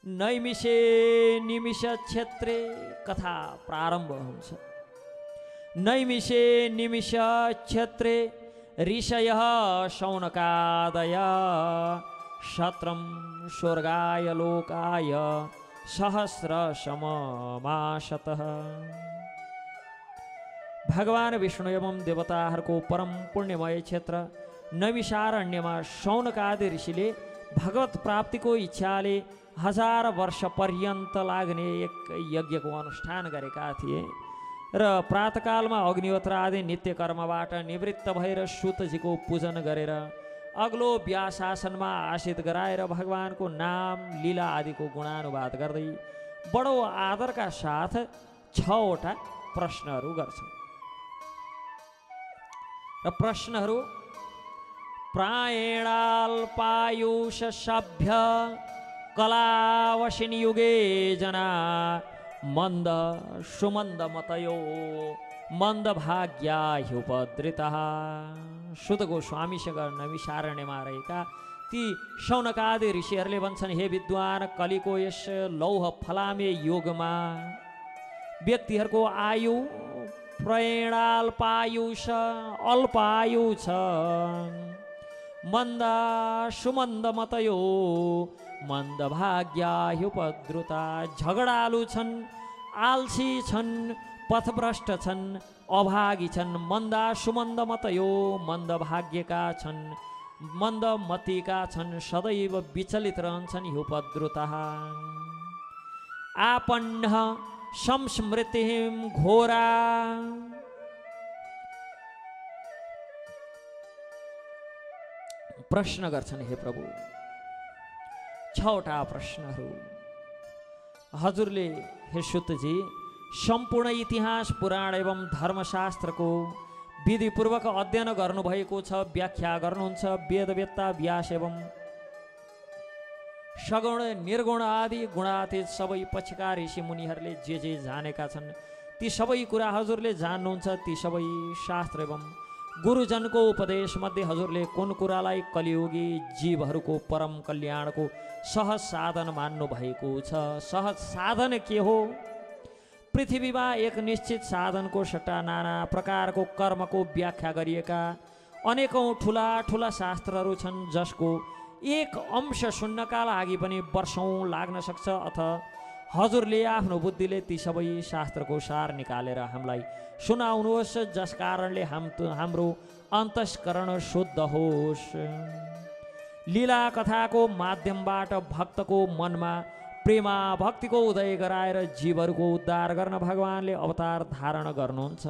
नैमिषे निमिष क्षेत्रे कथा प्रारम्भ हुन्छ। नैमिषे निमिष क्षेत्रे ऋषयः शौनकादय शत्रं स्वर्गाय लोकाय सहस्रशममाशतः। भगवान विष्णु एवं देवताहरूको परम पुण्यमय क्षेत्र नैमिषारण्यमा शौनकादि ऋषिले भगवत प्राप्तिको इच्छाले 1000 वर्ष पर्यन्त लाग्ने एक यज्ञको अनुष्ठान गरेका थिए र प्रातःकालमा अग्निहोत्र आदि नित्य कर्मबाट निवृत्त भएर सुतजीको पूजन गरेर अग्लो व्यासासनमा आशित गराएर भगवानको नाम लीला आदिको गुणानुवाद गर्दै बडो आदरका साथ 6 वटा प्रश्नहरू गर्छन्। र प्रश्नहरू प्रायणाल्पायुष सभ्य कलावशिन युगे जना मन्द सुमन्द मतयो मन्द भाग्या ह्युपद्रितः। सुत गोस्वामीसँग नैमिषारण्यमा रहेका ती शौनकादि ऋषिहरूले भन्छन्, हे विद्वान, कलिको यस लौह फलामे युगमा व्यक्तिहरूको आयु प्रयणाल्पायुष अल्पायु छ। मन्द सुमन्द मतयो मन्द भाग्या ह्युपद्रुता। झगडालु छन्, आल्सी छन्, पथभ्रष्ट छन्, अभागी छन्। मन्दा सुमन्द मतयो मन्द भाग्यका छन्, मन्द मतिका छन्, सदैव विचलित रहन्छन्। ह्युपद्रुता आपन्न संस्मृतिं घोरा। प्रश्न गर्छन्, हे प्रभु 6 वटा प्रश्नहरू। हजुरले हे सुतजी सम्पूर्ण इतिहास पुराण एवं धर्मशास्त्रको विधिपूर्वक अध्ययन गर्नुभएको छ, व्याख्या गर्नुहुन्छ। वेदवेत्ता व्यास एवं सगुण निर्गुण आदि गुणातीत सबै पछिका ऋषि मुनिहरूले जे जानेका छन् ती सबै कुरा हजुरले जान्नुहुन्छ। ती सबै शास्त्र एवं गुरुजनको उपदेश मध्ये हजुरले कुन कुरालाई कलियुगी जीवहरूको परम कल्याणको सहज साधन मान्नु भएको छ? सहज साधन के हो? पृथ्वीमा एक निश्चित साधनको सट्टा नाना प्रकारको कर्मको व्याख्या गरिएका अनेकौं ठुला ठुला शास्त्रहरू छन्, जसको एक अंश सुन्नका लागि पनि वर्षौं लाग्न सक्छ। अथ हजुरले आफ्नो बुद्धिले ती सबै शास्त्रको सार निकालेर हामीलाई सुनाउनुहोस्, जस कारणले हाम्रो अन्तस्करण शुद्ध होस्। लीला कथाको माध्यमबाट भक्तको मनमा प्रेमा भक्तिको उदय गराएर जीवहरूको उद्धार गर्न भगवानले अवतार धारण गर्नुहुन्छ।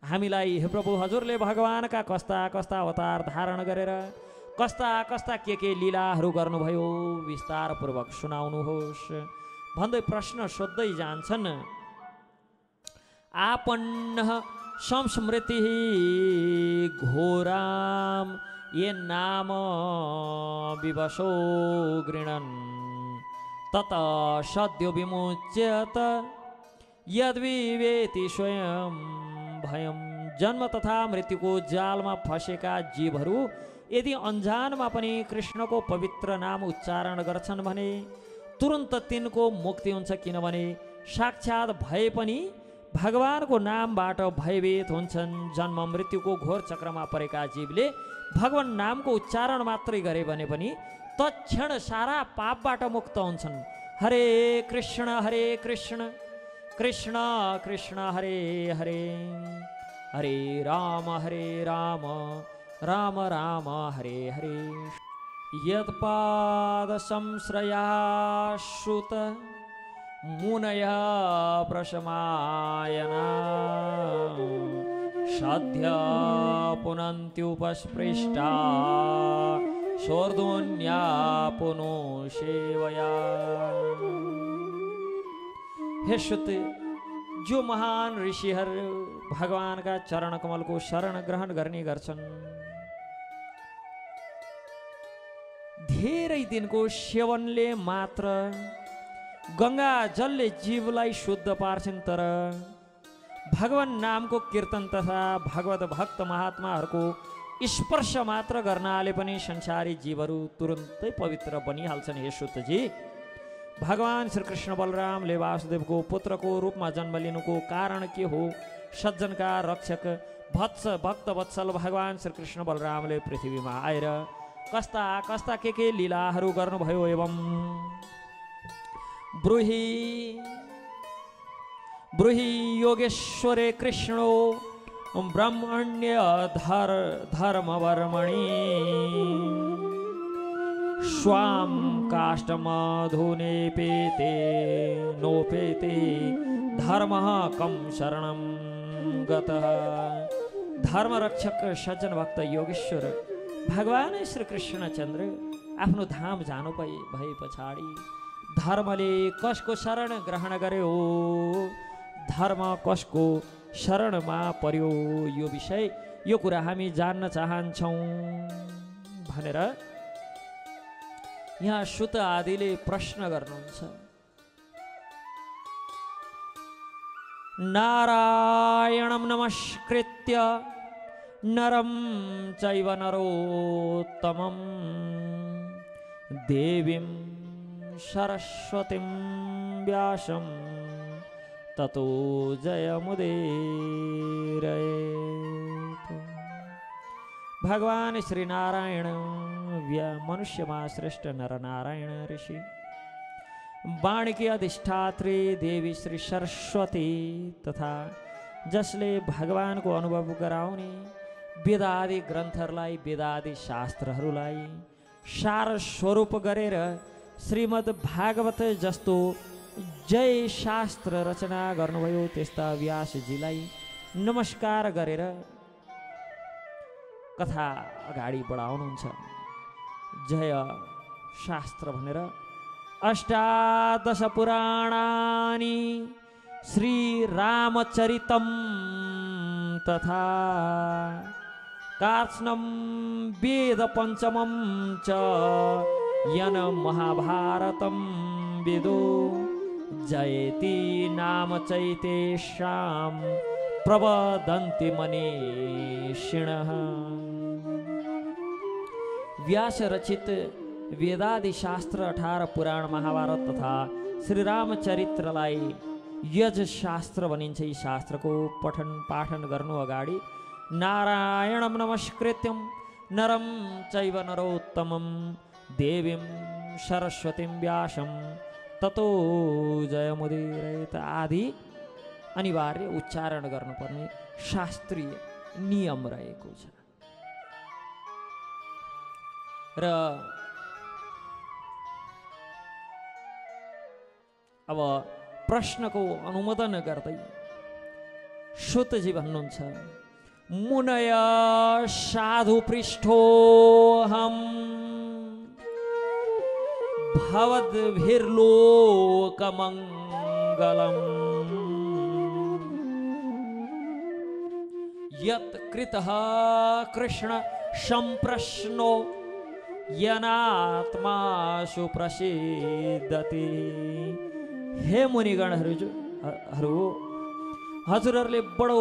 हामीलाई हे प्रभु हजुरले भगवानका कस्ता कस्ता अवतार धारण गरेर कस्ता कस्ता के लीलाहरू गर्नुभयो विस्तारपूर्वक सुनाउनुहोस् भन्दै प्रश्न सोध्दै जान्छन्। आपन्न संस्मृति घोराम ये नाम विवशो गृणन् तत सद्यो विमुच्यत यद्विवेति स्वयं भयम्। जन्म तथा मृत्युको जालमा फसेका जीवहरू यदि अन्जानमा पनि कृष्णको पवित्र नाम उच्चारण गर्छन् भने तुरन्त तिनको मुक्ति हुन्छ, किनभने साक्षात भए पनि भगवानको नामबाट भयभीत हुन्छन्। जन्म मृत्युको घोर चक्रमा परेका जीवले भगवान नामको उच्चारण मात्रै गरे भने पनि तत्क्षण सारा पापबाट मुक्त हुन्छन्। हरे कृष्ण कृष्ण कृष्ण हरे हरे, हरे राम राम राम हरे हरे। यत्पाद संश्रयाश्रुत मुनयः प्रशमायना सद्य पुनन्त्युपस्पृष्टा शोर्धुन्या पुनो सेवया। हे सुत, जो महान ऋषिहरू भगवानका चरण कमलको शरण ग्रहण गर्ने गर्छन्, धेरै दिनको सेवनले मात्र गंगा जलले जीवलाई शुद्ध पार्छन्, तर भगवान नामको कीर्तन तथा भगवत भक्त महात्माहरूको स्पर्श मात्र गर्नाले पनि संसारी जीवहरू तुरन्तै पवित्र बनिहाल्छन्। हे सुतजी, भगवान श्री कृष्ण बलरामले वासुदेवको पुत्रको रूपमा जन्म लिनुको कारण के हो? सज्जनका रक्षक भक्त वत्सल भगवान श्री कृष्ण बलरामले पृथ्वीमा आएर कस्ता कस्ता के लीलाहरू गर्नुभयो एवं ब्रूहि योगेश्वरे कृष्णो ब्रह्मण्य धर्मवर्मणि स्वाम काष्ठमधुनेपेते नोपेते धर्मः कम शरणं गतः। धर्मरक्षक सज्जन भक्त योगेश्वर भगवान श्री कृष्णचन्द्र आफ्नो धाम जानु भए पछाडि धर्मले कसको शरण ग्रहण गर्यो, धर्म कसको शरणमा पर्यो, यो विषय यो कुरा हामी जान्न चाहन्छौँ भनेर यहाँ सुत आदिले प्रश्न गर्नुहुन्छ। नारायणं नमस्कृत्य नरं चैव नरोत्तमं देवीं सरस्वतीं व्यासं ततो जयमुदीरयेत्। भगवान श्री नारायण मनुष्यमा श्रेष्ठ नर नारायण ऋषि वाणी की अधिष्ठात्री देवी श्री सरस्वती तथा जसले भगवान को अनुभव गराउने वेदादि ग्रन्थहरूलाई वेदादि शास्त्रहरूलाई सार स्वरूप गरेर श्रीमद् भागवत जस्तो जय शास्त्र रचना गर्नुभयो त्यस्ता व्यासजीलाई नमस्कार गरेर कथा अगाडि बढाउनुहुन्छ। जय शास्त्र भनेर अष्टादश पुराणानि श्री रामचरितम तथा कार्त्स्नं वेद पंचमं च यन महाभारतं विदो जयति नाम चैतेषां प्रवदन्ति मनीषिणः। व्यास रचित वेदादि शास्त्र 18 पुराण महाभारत तथा श्री रामचरित्रलाई यज शास्त्र भनिन्छ। यी शास्त्रको पठन पाठन गर्नु अगाडि नारायणं नमस्कृत्यं नरं चैव नरोत्तमं देवीं सरस्वतीं व्यासं ततो जयमुदीरयेत् आदि अनिवार्य उच्चारण गर्नुपर्ने शास्त्रीय नियम रहेको छ। र अब प्रश्नको अनुमोदन गर्दै सुतजी भन्नुहुन्छ, मुनय साधु पृष्ठोऽहं भवद्भिर्लोकमङ्गलम् यत् कृतः कृष्ण संप्रश्नो यनात्मासु प्रसिद्धति। हे मुनिगणहरू हजुरहरूले बडो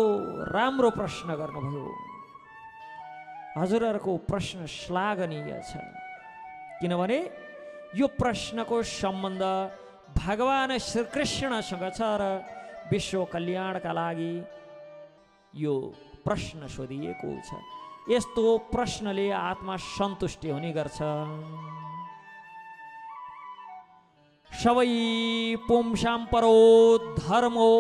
राम्रो प्रश्न गर्नुभयो। हजुरहरूको प्रश्न श्लाघनीय छ, किनभने यो प्रश्नको सम्बन्ध भगवान श्री कृष्णसँग छ र विश्व कल्याणका लागि यो प्रश्न सोधिएको छ। यस्तो प्रश्नले आत्मा सन्तुष्टि हुने गर्छ। सबै पुंसां परो धर्मो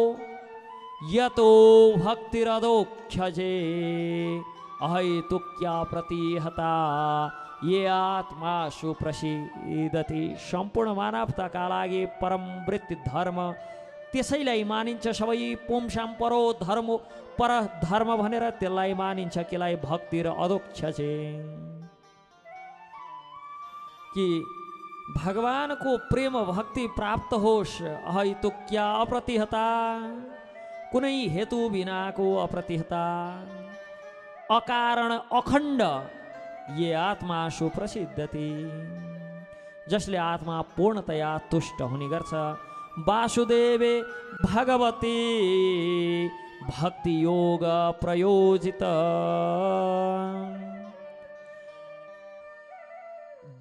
यतो भक्तिरदोक्षजे अहैतुक्या प्रतिहता ये आत्मासु प्रसिद्धति। सम्पूर्ण मानवताका लागि परम वृत्ति धर्म त्यसैलाई मानिन्छ। सबै पुंसां परो धर्मो पर धर्म भनेर त्यसलाई मानिन्छ। केलाई भक्ति र अदोक्ष कि भगवानको प्रेम भक्ति प्राप्त होस्। अहैतुक्या अप्रतिहता कुनै हेतु बिनाको अप्रतिहता अकारण अखण्ड ये आत्मा सुप्रसिद्धति जसले आत्मा पूर्णतया तुष्ट हुने गर्छ। वासुदेवे भगवती भक्ति योग प्रयोजित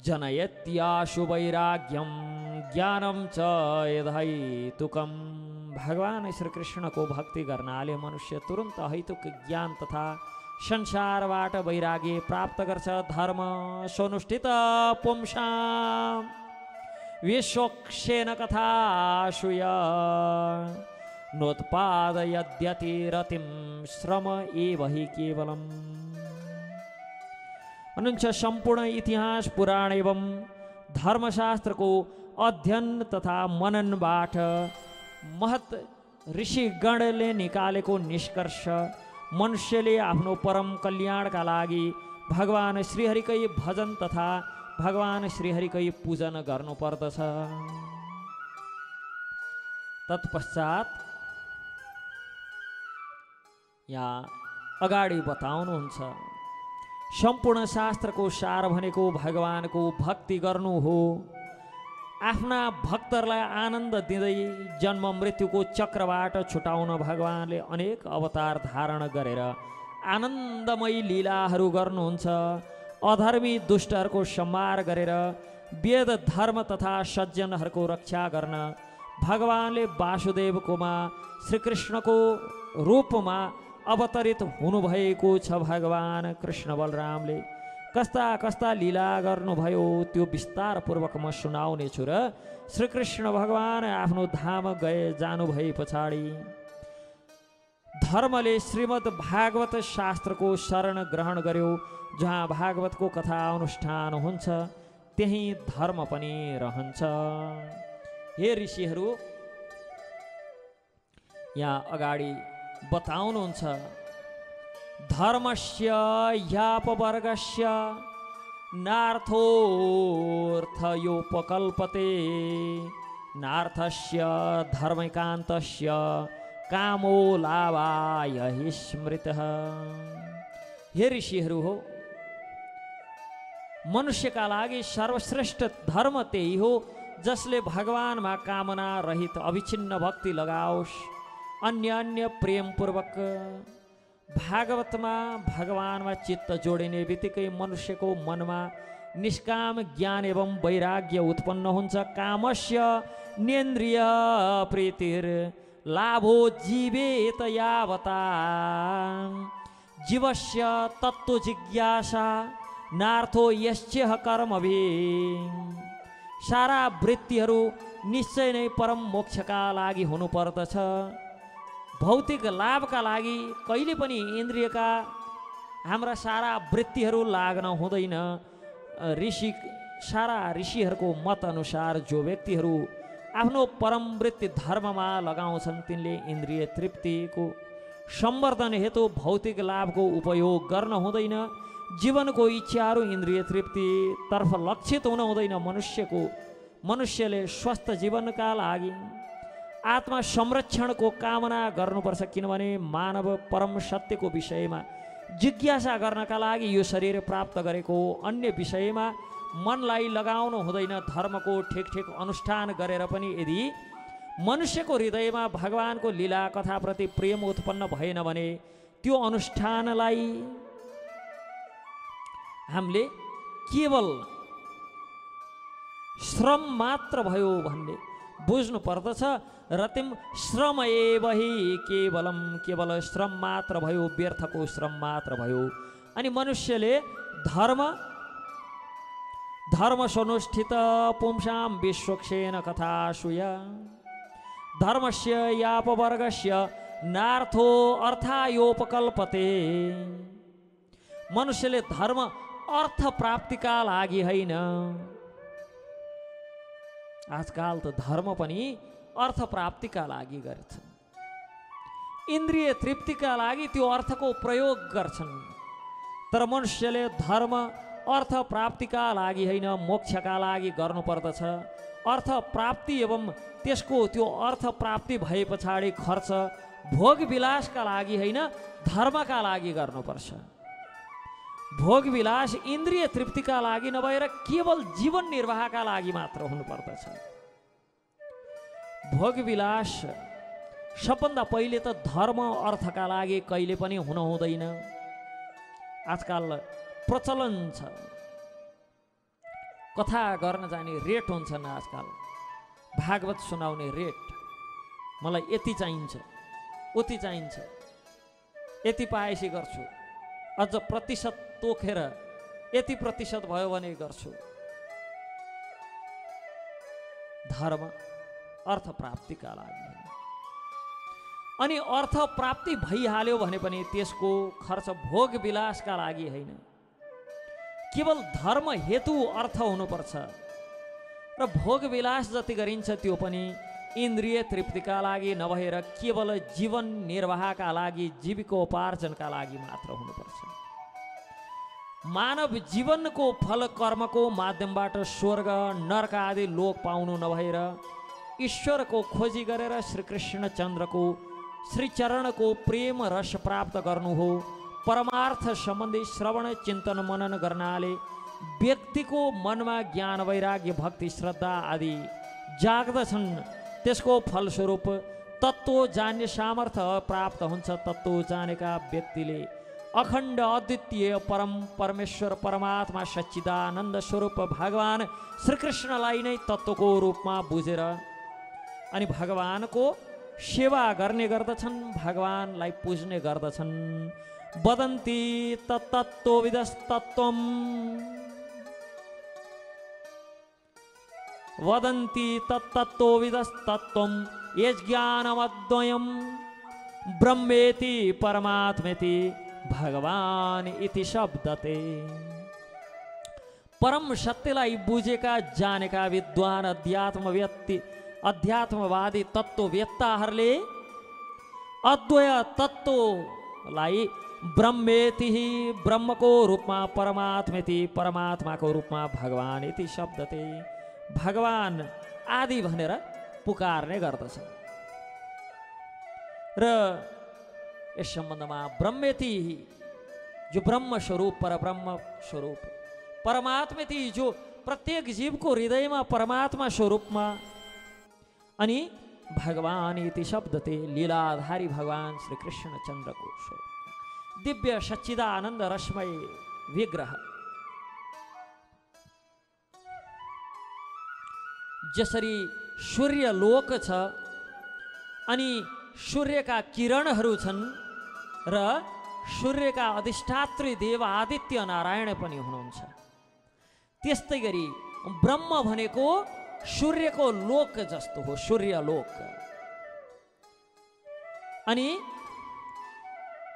जनयत्याशु वैराग्यं ज्ञानम च यदहैतुकम। भगवान श्री कृष्णको भक्ति गर्नाले मनुष्य तुरन्त हैतुक ज्ञान तथा संसारबाट वैराग्य प्राप्त गर्छ। धर्म सुनुष्ठित पुंसां विश्वक्षेन कथा सूय नोत्पादयद्यति रतिम श्रम एव हि केवलम्। भन्नुहुन्छ सम्पूर्ण इतिहास पुराण एवं धर्मशास्त्रको अध्ययन तथा मननबाट महत ऋषिगणले निकालेको निष्कर्ष मनुष्यले आफ्नो परम कल्याणका लागि भगवान श्रीहरिकै भजन तथा भगवान श्रीहरिकै पूजन गर्नुपर्दछ। तत्पश्चात यहाँ अगाडि बताउनुहुन्छ सम्पूर्ण शास्त्रको सार भनेको भगवानको भक्ति गर्नु हो। आफ्ना भक्तहरूलाई आनन्द दिँदै जन्म मृत्युको चक्रबाट छुटाउन भगवानले अनेक अवतार धारण गरेर आनन्दमयी लीलाहरू गर्नुहुन्छ। अधर्मी दुष्टहरूको संहार गरेर वेद धर्म तथा सज्जनहरूको रक्षा गर्न भगवानले वासुदेवकोमा श्रीकृष्णको रूपमा अवतरित हुनुभएको छ। भगवान कृष्ण बलरामले कस्ता कस्ता लीला गर्नुभयो त्यो विस्तारपूर्वक म सुनाउने छु। र श्रीकृष्ण भगवान आफ्नो धाम जानु भए पछाडि धर्मले श्रीमद् भागवत शास्त्रको शरण ग्रहण गर्यो। जहाँ भागवतको कथा अनुष्ठान हुन्छ त्यही धर्म पनि रहन्छ। हे ऋषिहरू यहाँ अगाडि बताउनुहुन्छ धर्मस्य यापवर्गस्य नार्थोऽर्थयोपकल्पते नार्थस्य धर्मैकान्तस्य कामो लाभाय हि स्मृतः। हे ऋषिहरू हो, मनुष्यका लागि सर्वश्रेष्ठ धर्म त्यही हो जसले भगवानमा कामना रहित अविच्छिन्न भक्ति लगाओस्। अन्य अन्य प्रेमपूर्वक भागवतमा भगवानमा चित्त जोडिने बित्तिकै मनुष्यको मनमा निष्काम ज्ञान एवं वैराग्य उत्पन्न हुन्छ। कामस्य नेन्द्रिय प्रीतिर लाभो जीवेत यावता जीवस्य तत्त्व जिज्ञासा नार्थो यस्यः कर्मभिः। सारा वृत्तिहरू निश्चय नै परम मोक्षका लागि हुनुपर्दछ। भौतिक लाभका लागि कहिले पनि इन्द्रियका हाम्रा सारा वृत्तिहरू लाग्न हुँदैन। सारा ऋषिहरूको मत अनुसार जो व्यक्तिहरू आफ्नो परम वृत्ति धर्ममा लगाउँछन् तिनले इन्द्रिय तृप्तिको सम्वर्धन हेतु भौतिक लाभको उपयोग गर्न हुँदैन। जीवनको इच्छाहरू इन्द्रिय तृप्तितर्फ लक्षित हुन हुँदैन। मनुष्यले स्वस्थ जीवनका लागि आत्मा संरक्षणको कामना गर्नुपर्छ। किनभने मानव परम सत्यको विषयमा जिज्ञासा गर्नका लागि यो शरीर प्राप्त गरेको अन्य विषयमा मनलाई लगाउनु हुँदैन। धर्मको ठिक ठिक अनुष्ठान गरेर पनि यदि मनुष्यको हृदयमा भगवानको लीला कथाप्रति प्रेम उत्पन्न भएन भने त्यो अनुष्ठानलाई हामीले केवल श्रम मात्र भयो भन्ने बुझ्नु पर्दछ। रतिम श्रम एव हि केवलम, केवल श्रम मात्र भयो, व्यर्थको श्रम मात्र भयो। अनि मनुष्यले धर्म सनुष्ठित पुंसां विश्वक्षेन कथा सूय धर्मस्य यापवर्गस्य नार्थो अर्थायोपकल्पते। मनुष्यले धर्म अर्थ प्राप्तिका लागि होइन। आजकल त धर्म पनि अर्थ प्राप्तिका लागि गर्छन्। इन्द्रिय तृप्तिका लागि त्यो अर्थको प्रयोग गर्छन्। तर मनुष्यले धर्म अर्थ प्राप्तिका लागि होइन, मोक्षका लागि गर्नुपर्दछ। अर्थ प्राप्ति एवं त्यसको त्यो अर्थ प्राप्ति भए पछाडि खर्च भोग विलासका लागि होइन, धर्मका लागि गर्नुपर्छ। भोग विलास इन्द्रिय तृप्तिका लागि नभएर केवल जीवन निर्वाहका लागि मात्र हुनुपर्दछ। भोग विलास सबभन्दा पहिले त धर्म अर्थका लागि कहिले पनि हुन हुँदैन। आजकल प्रचलन छ, कथा गर्न जाने रेट हुन्छन् आजकल। भागवत सुनाउने रेट मलाई यति चाहिन्छ, उति चाहिन्छ, यति पाएपछि गर्छु, अझ प्रतिशत तोकेर यति प्रतिशत भयो भने गर्छु। धर्म अर्थ प्राप्तिका लागि, अनि अर्थ प्राप्ति भइहाल्यो भने पनि त्यसको खर्च भोग विलासका लागि होइन, केवल धर्म हेतु अर्थ हुनुपर्छ। र भोग विलास जति गरिन्छ त्यो पनि इन्द्रिय तृप्तिका लागि नभएर केवल जीवन निर्वाहका लागि, जीविकोपार्जनका लागि मात्र हुनुपर्छ। मानव जीवनको फल कर्मको माध्यमबाट स्वर्ग नरक आदि लोक पाउनु नभएर ईश्वरको खोजी गरेर श्रीकृष्ण चन्द्रको श्रीचरणको प्रेम रस प्राप्त गर्नु हो। परमार्थ सम्बन्धी श्रवण चिन्तन मनन गर्नाले व्यक्तिको मनमा ज्ञान वैराग्य भक्ति श्रद्धा आदि जाग्दछन्। त्यसको फलस्वरूप तत्त्व जान्ने सामर्थ्य प्राप्त हुन्छ। तत्त्व जानेका व्यक्तिले अखण्ड अद्वितीय परम परमेश्वर परमात्मा सच्चिदानन्द स्वरूप भगवान श्रीकृष्णलाई नै तत्त्वको रूपमा बुझेर अनि भगवानको सेवा गर्ने गर्दछन्, भगवानलाई पुज्ने गर्दछन्। वदन्ति तत्तत्त्वविदस्तत्त्वम्, वदन्ति तत्तत्त्वविदस्तत्त्वम् यज्ञानमद्वयम् ब्रह्मेति परमात्मेति भगवान इति शब्दते। परम सत्यलाई बुझेका जानेका विद्वान अध्यात्मवादी तत्त्ववेत्ताहरूले अद्वय तत्त्वलाई ब्रह्मेति ब्रह्मको रूपमा, परमात्मेति परमात्माको रूपमा, भगवान इति शब्दते भगवान आदि भनेर पुकार्ने गर्दछ। र यस सम्बन्धमा ब्रह्मेति जो ब्रह्म स्वरूप, परब्रह्म स्वरूप, परमात्मेति जो प्रत्येक जीवको हृदयमा परमात्मा स्वरूपमा, अनि भगवान इति शब्दते लीलाधारी भगवान श्री कृष्ण चन्द्रको स्वरूप, दिव्य सच्चिदानन्द रसमय विग्रह। जसरी सूर्य लोक छ अनि सूर्यका किरणहरू छन् र सूर्यका अधिष्ठात्री देव आदित्य नारायण पनि हुनुहुन्छ, त्यस्तै गरी ब्रह्म भनेको सूर्यको लोक जस्तो हो, सूर्य लोक। अनि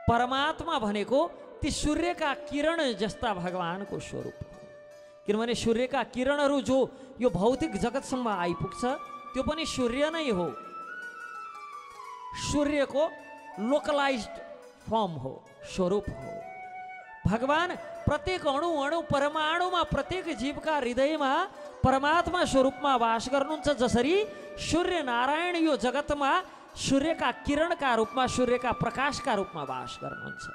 परमात्मा भनेको ती सूर्यका किरण जस्ता भगवानको स्वरूप हो। किनभने सूर्यका किरणहरू जो यो भौतिक जगतसम्म आइपुग्छ त्यो पनि सूर्य नै हो, सूर्यको लोकलाइज्ड फर्म हो, स्वरूप हो। भगवान प्रत्येक अणु अणु परमाणुमा प्रत्येक जीवका हृदयमा परमात्मा स्वरूपमा वास गर्नुहुन्छ। जसरी सूर्य नारायण यो जगतमा सूर्यका किरणका रूपमा, सूर्यका प्रकाशका रूपमा वास गर्नुहुन्छ,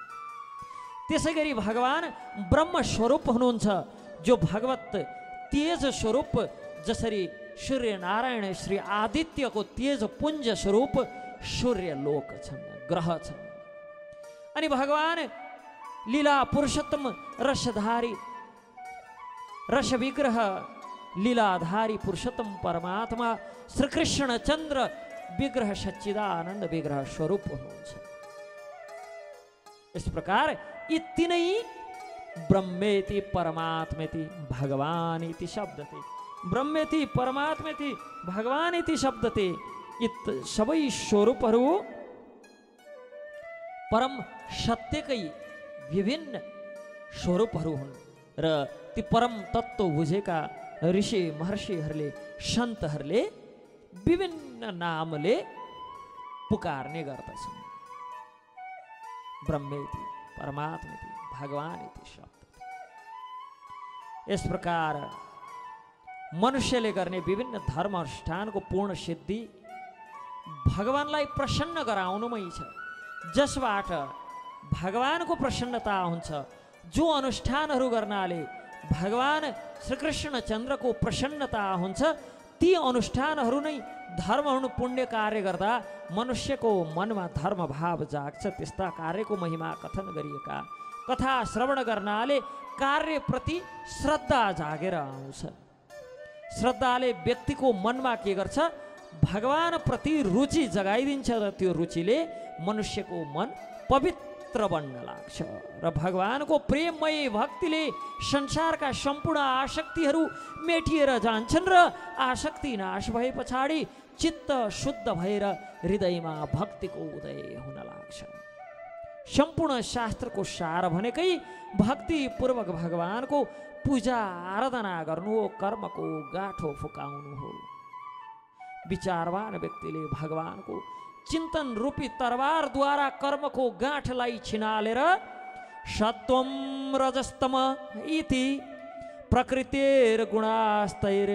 त्यसै गरी भगवान ब्रह्म स्वरूप हुनुहुन्छ, जो भगवत तेज स्वरूप। जसरी सूर्य नारायण श्री आदित्यको तेज पुञ्ज स्वरूप सूर्य लोक छन्, ग्रह छन्। अनि भगवान लीला पुरुषोत्तम रसधारी रस विग्रह लीलाधारी पुरुषोत्तम परमात्मा श्रीकृष्ण चन्द्र विग्रह सच्चिदानन्द विग्रह स्वरूप हुनुहुन्छ। इस प्रकार यी तीनै ब्रह्मेति परमात्मेति भगवान इति शब्दते, ब्रह्मेति परमात्मेति भगवान इति शब्दते। यी सबै स्वरूपहरू परम सत्यकै विभिन्न स्वरूपहरू हुन् र ती परम तत्त्व बुझेका ऋषि महर्षिहरूले, सन्तहरूले विभिन्न नामले पुकार्ने गर्दछन्। ब्रह्मेति परमात्मेति भगवान इति शब्द। यस प्रकार मनुष्यले गर्ने विभिन्न धर्म अनुष्ठानको पूर्ण सिद्धि भगवानलाई प्रसन्न गराउनुमै छ, जसबाट भगवानको प्रसन्नता हुन्छ। जो अनुष्ठानहरू गर्नाले भगवान श्रीकृष्ण चन्द्रको प्रसन्नता हुन्छ, ती अनुष्ठानहरू नै धर्म हुनु। पुण्य कार्य गर्दा मनुष्यको मनमा धर्म भाव जाग्छ, त्यस्ता कार्यको महिमा कथन गरिएका कथा श्रवण गर्नाले कार्यप्रति श्रद्धा जागेर आउँछ। श्रद्धाले व्यक्तिको मनमा के गर्छ, भगवान प्रति रुचि जगाइदिन्छ र त्यो रुचिले मनुष्यको मन पवित्र बन्न लाग्छ र भगवानको प्रेममय भक्तिले संसारका सम्पूर्ण आसक्तिहरू मेटिएर जान्छन् र आसक्ति नाश भए पछाडि चित्त शुद्ध भएर हृदयमा भक्तिको उदय हुन लाग्छ। सम्पूर्ण शास्त्रको सार भनेकै भक्तिपूर्वक भगवानको पूजा आराधना गर्नु हो, कर्मको गाँठो फुकाउनु हो। विचारवान व्यक्तिले भगवानको चिन्तन रूपी तरवारद्वारा कर्मको गाँठलाई छिनालेर सत्वम रजस्तम इति प्रकृतिर गुणास्तैर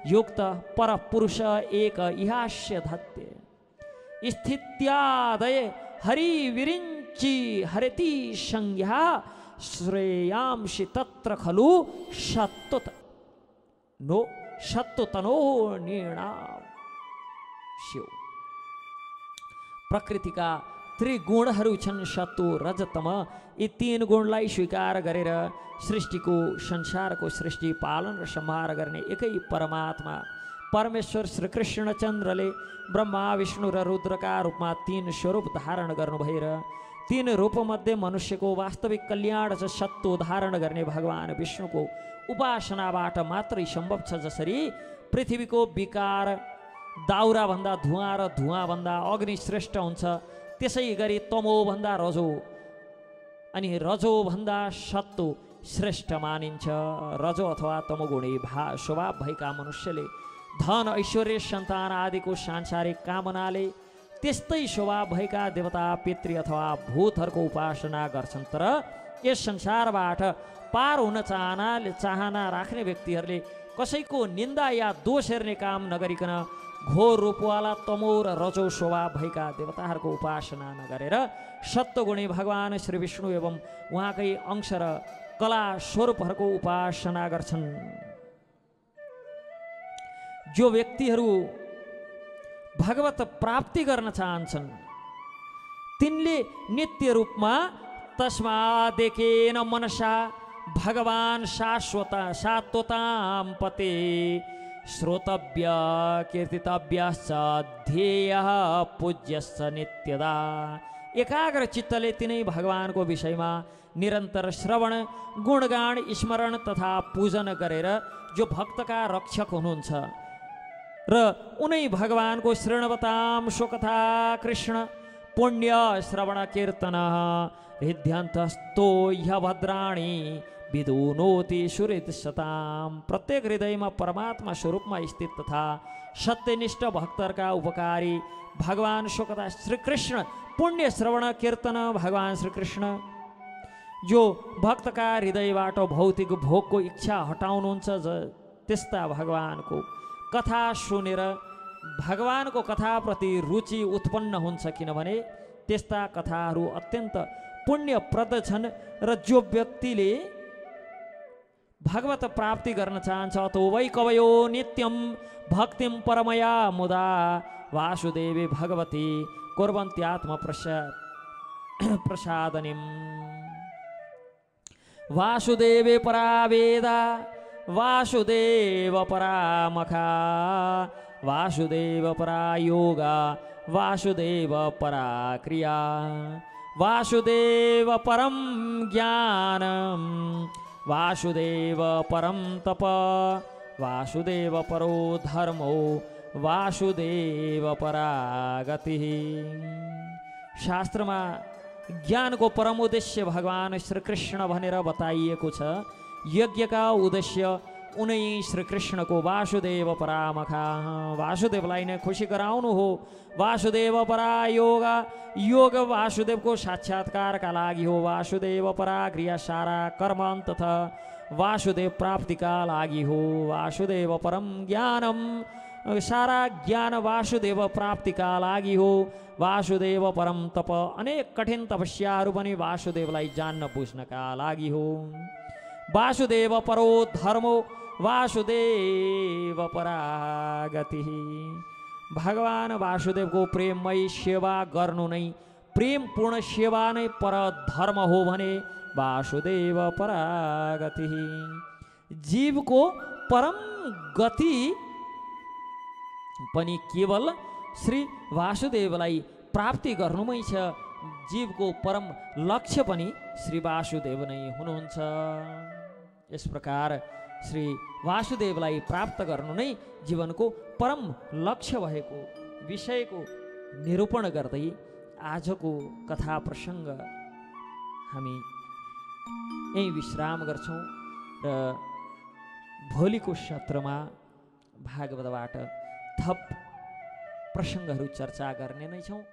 युक्त परपुरुष एक इहास्य धत्ते स्थित्यादय हरिविरिञ्चि हरति संज्ञा श्रेयांसि तत्र खलु सत्तुतनो निर्णाम शिव। प्रकृतिका त्रिगुणहरू छन् सत्व रजतम। यी तीन गुणलाई स्वीकार गरेर सृष्टिको संसारको सृष्टि पालन र संहार गर्ने एकै परमात्मा परमेश्वर श्री कृष्णचन्द्रले ब्रह्मा विष्णु र रुद्रका रूपमा तीन स्वरूप धारण गर्नु भएर तीन रूपमध्ये मनुष्यको वास्तविक कल्याण छ सत्व धारण गर्ने भगवान विष्णुको उपासनाबाट मात्रै सम्भव छ। जसरी पृथ्वीको विकार दाउराभन्दा धुवाँ र धुवाँभन्दा अग्नि श्रेष्ठ हुन्छ, त्यसै गरी तमोभन्दा रजो अनि रजोभन्दा सत्व श्रेष्ठ मानिन्छ। रजो अथवा तमोगुणी स्वभाव भएका मनुष्यले धन ऐश्वर्य सन्तान आदिको सांसारिक कामनाले त्यस्तै स्वभाव भएका देवता पितृ अथवा भूतहरूको उपासना गर्छन्। तर यस संसारबाट पार हुन चाहना राख्ने व्यक्तिहरूले कसैको निन्दा या दोष हेर्ने काम नगरिकन घोर रूपवाला तमो र रजो स्वभाव भएका देवताहरूको उपासना नगरेर सत्वगुणी भगवान श्री विष्णु एवं उहाँकै अंश र कला स्वरूपहरूको उपासना गर्छन्। जो व्यक्तिहरू भगवत प्राप्ति गर्न चाहन्छन् तिनले नित्य रूपमा तस्मादेकेन मनसा भगवान सात्वतां पते श्रोतव्य कीर्तितव्यश्च ध्येयः पूज्यश्च नित्यदा। एकाग्र चित्तले तिनै भगवानको विषयमा निरन्तर श्रवण गुणगान स्मरण तथा पूजन गरेर जो भक्तका रक्षक हुनुहुन्छ र उनै भगवानको श्रृणवतां स्वकथा कृष्ण पुण्य श्रवण कीर्तन हृद्यन्तस्तो ह्यभद्राणि विदुनोति सुहृदशताम। प्रत्येक हृदयमा परमात्मा स्वरूपमा स्थित तथा सत्यनिष्ठ भक्तहरूका उपकारी भगवान स्वकथा श्रीकृष्ण पुण्य श्रवण कीर्तन भगवान श्रीकृष्ण जो भक्तका हृदयबाट भौतिक भोगको इच्छा हटाउनुहुन्छ त्यस्ता भगवानको कथा सुनेर भगवानको कथाप्रति रुचि उत्पन्न हुन्छ, किनभने त्यस्ता कथाहरू अत्यन्त पुण्यप्रद छन्। र जो व्यक्तिले भगवत प्राप्ति गर्न चाहन्छ तो वै कवयो नित्यम भक्तिम परमया मुदा वासुदेवे भगवती कुर्वन्त्यात्म प्रसादनिम। वासुदेवे परा वेदा वासुदेव परामखा वासुदेव परा योगा वासुदेव परा क्रिया वासुदेव परम ज्ञानम वासुदेव परम तप वासुदेव परो धर्मो वासुदेव परा गति। शास्त्रमा ज्ञानको परम उद्देश्य भगवान श्रीकृष्ण भनेर बताइएको छ। यज्ञका उद्देश्य उनै श्रीकृष्णको वासुदेव परामखा वासुदेवलाई नै खुसी गराउनु हो। वासुदेव परा योग वासुदेवको साक्षात्कारका लागि हो। वासुदेव परा क्रिया सारा कर्म तथा वासुदेव प्राप्तिका लागि हो। वासुदेव परम ज्ञानम सारा ज्ञान वासुदेव प्राप्तिका लागि हो। वासुदेव परम तप अनेक कठिन तपस्याहरू पनि वासुदेवलाई जान्न बुझ्नका लागि हो। वासुदेव परो धर्मो वासुदेव परा गति। भगवान वासुदेवको प्रेममय सेवा गर्नु नै प्रेमपूर्ण सेवा नै पर धर्म हो भने वासुदेव परा गति। जीवको परम गति पनि केवल श्री वासुदेवलाई प्राप्ति गर्नुमै छ। जीवको परम लक्ष्य पनि श्री वासुदेव नै हुनुहुन्छ। यस प्रकार श्री वासुदेवलाई प्राप्त गर्नु नै जीवनको परम लक्ष्य भएको विषयको निरूपण गर्दै आजको कथा प्रसङ्ग हामी यही विश्राम गर्छौँ र भोलिको सत्रमा भागवतबाट थप प्रसङ्गहरू चर्चा गर्ने नै छौँ।